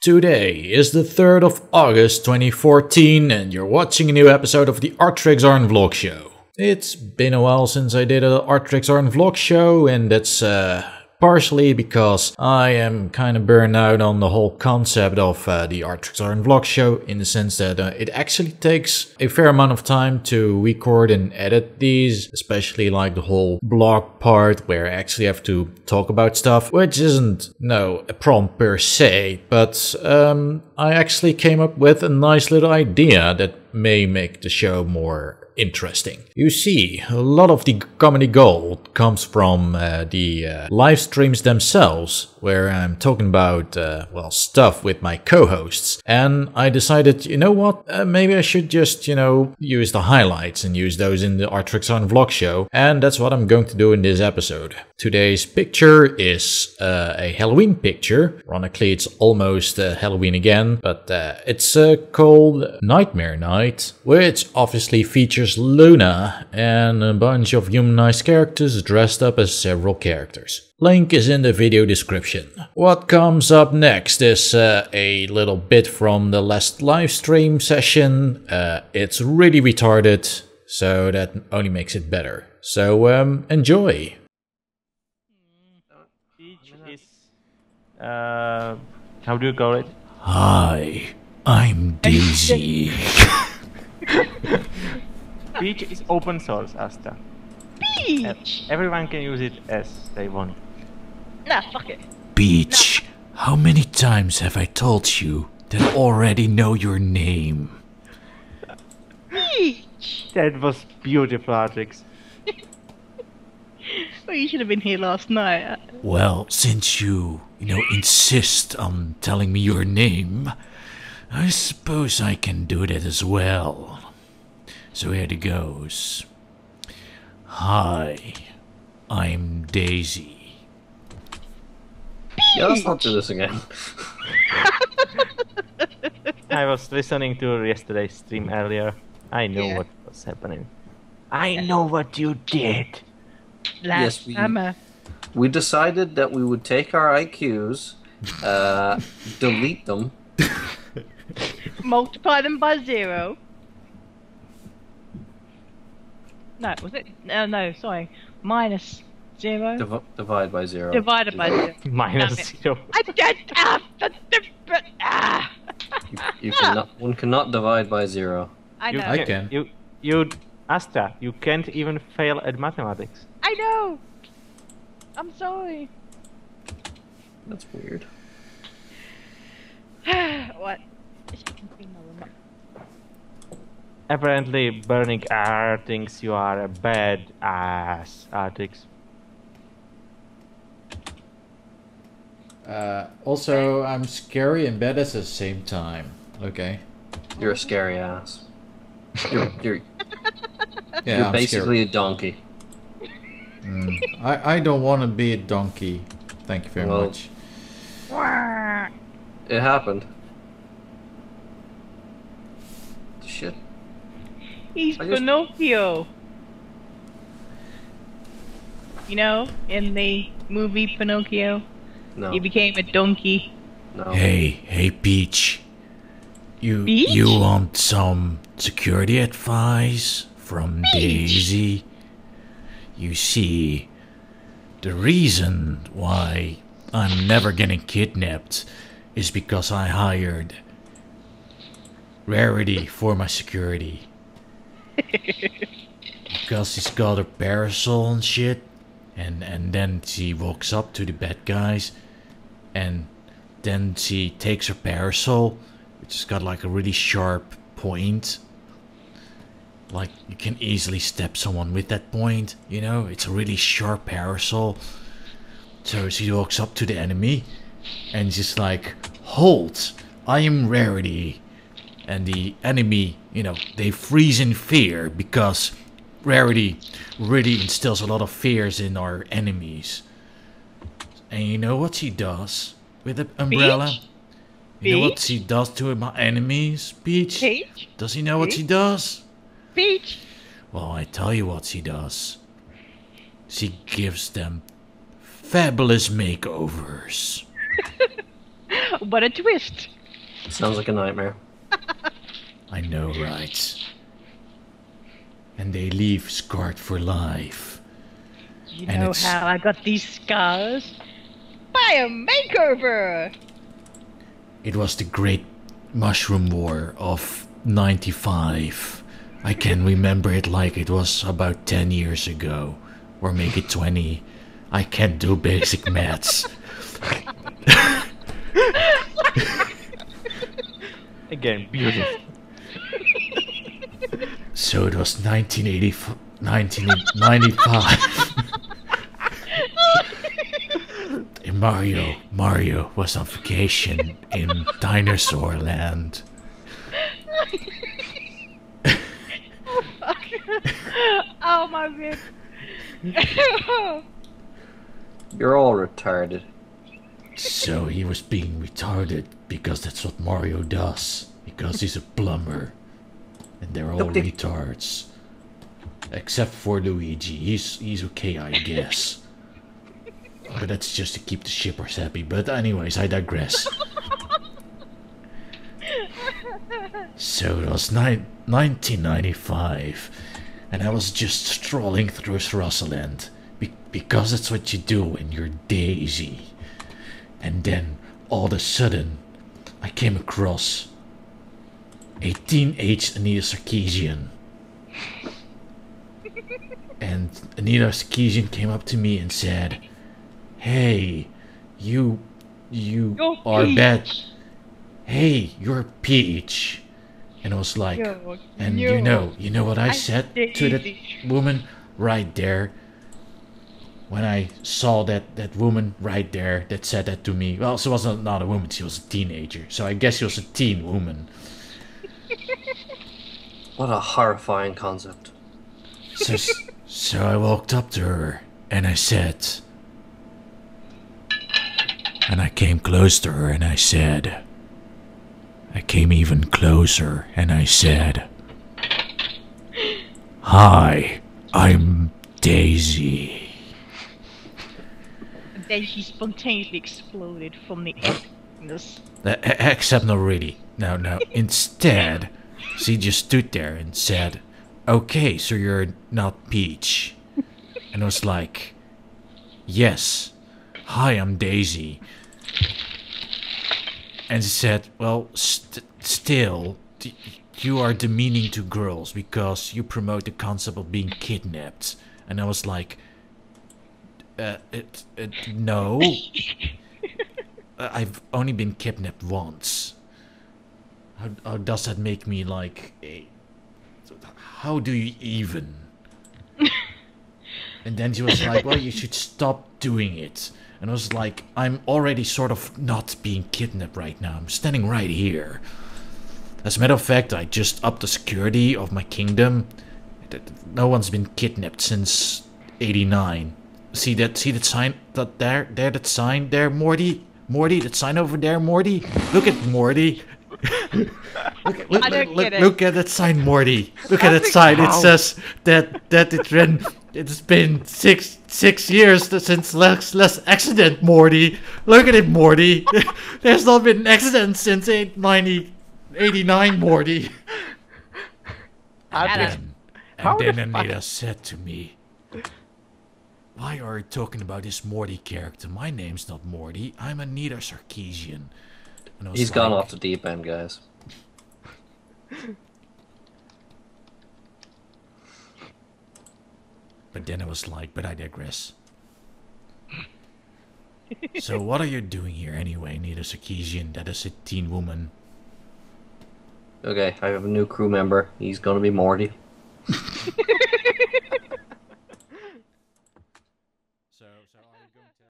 Today is the 3rd of August 2014 and you're watching a new episode of the Artrix Art vlog show. It's been a while since I did an Artrix Art vlog show, and that's partially because I am kind of burned out on the whole concept of the Artrix Art vlog show, in the sense that it actually takes a fair amount of time to record and edit these, especially like the whole blog part where I actually have to talk about stuff, which isn't a problem per se, but I actually came up with a nice little idea that may make the show more interesting. You see, a lot of the comedy gold comes from the live streams themselves, where I'm talking about, stuff with my co-hosts. And I decided, you know what, maybe I should just, use the highlights and use those in the Artrix Art vlog show. And that's what I'm going to do in this episode. Today's picture is a Halloween picture. Ironically, it's almost Halloween again, but it's called Nightmare Night, which obviously features Luna and a bunch of humanized characters dressed up as several characters. Link is in the video description. What comes up next is a little bit from the last live stream session. It's really retarded, so that only makes it better. So enjoy. Each is how do you call it? Hi, I'm Daisy. Peach is open source, Asta. Peach! Everyone can use it as they want. Nah, fuck it. Peach, how many times have I told you that I already know your name? Peach! That was beautiful, Artrix. Well, you should have been here last night. Well, since you insist on telling me your name, I suppose I can do that as well. So here it goes. Hi, I'm Daisy. Yeah, let's not do this again. I was listening to yesterday's stream earlier. I know what was happening. I know what you did. Last summer. We decided that we would take our IQs, delete them. Multiply them by 0. No, was it? No, sorry. Minus 0. Divide by 0. Divided by 0. Minus 0. I did. One cannot divide by 0. I know. I can. You, Asta, you can't even fail at mathematics. I know. I'm sorry. That's weird. What? Apparently, Burning Art thinks you are a bad ass, Artrix. Also, I'm scary and bad at the same time. Okay. You're a scary ass. You're Yeah, basically a donkey. I don't want to be a donkey. Thank you very much. It happened. Shit. He's Pinocchio. You know, in the movie Pinocchio, No. he became a donkey. No. Hey, Peach. Peach? You want some security advice from Daisy? You see, the reason why I'm never getting kidnapped is because I hired Rarity for my security. Because he's got a parasol and shit, and then she walks up to the bad guys, and then she takes her parasol, which has got like a really sharp point. Like, you can easily stab someone with that point, it's a really sharp parasol. So she walks up to the enemy, and just like, "Halt, I am Rarity." And the enemy, they freeze in fear, because Rarity really instills a lot of fears in our enemies. And you know what she does with the umbrella? Peach? You know what she does to my enemies, Peach? Peach? Does he know what she does? Peach? Well, I tell you what she does. She gives them fabulous makeovers. What a twist! Sounds like a nightmare. I know, right? And they leave scarred for life. You And know it's- how I got these scars? By a makeover! It was the Great Mushroom War of 95. I can remember it like it was about 10 years ago. Or make it 20. I can't do basic maths. Again, beautiful. So it was 1995. And Mario was on vacation in Dinosaur Land. Oh my god. You're all retarded. So he was being retarded because that's what Mario does. Because he's a plumber. And they're all retards. Except for Luigi. He's okay, I guess. But that's just to keep the shippers happy. But anyways, I digress. So it was 1995. And I was just strolling through Srossaland. Because that's what you do when you're Daisy. And then, all of a sudden, I came across a teenage Anita Sarkeesian. And Anita Sarkeesian came up to me and said, "Hey, you are bad. Hey, you're Peach." And I was like, and you know what I said to that woman right there? When I saw that woman right there that said that to me. Well, she was not a woman, she was a teenager. So I guess she was a teen woman. What a horrifying concept. So I walked up to her and I said, and I came close to her and I said, I came even closer and I said, "Hi, I'm Daisy." And then she spontaneously exploded from the emptiness. Except not really. No. Instead, she just stood there and said, "Okay, so you're not Peach." And I was like, "Yes. Hi, I'm Daisy." And she said, "Well, still, you are demeaning to girls because you promote the concept of being kidnapped." And I was like, no. I've only been kidnapped once. How does that make me like a... How do you even? And then she was like, "Well, you should stop doing it." And I was like, I'm already sort of not being kidnapped right now. I'm standing right here. As a matter of fact, I just upped the security of my kingdom. No one's been kidnapped since 89. See that sign that sign there, Morty? Morty, that sign over there, Morty? Look at Morty. Look at that sign, Morty. Look at that sign. It says that it's been six years since last accident, Morty. Look at it, Morty. There's not been an accident since 89, Morty. And then Anita said to me, "Why are you talking about this Morty character? My name's not Morty. I'm Anita Sarkeesian." And I was He's like, gone off the deep end, guys. But then I was like, but I digress. So what are you doing here anyway, Anita Sarkeesian? That is a teen woman. Okay, I have a new crew member. He's gonna be Morty.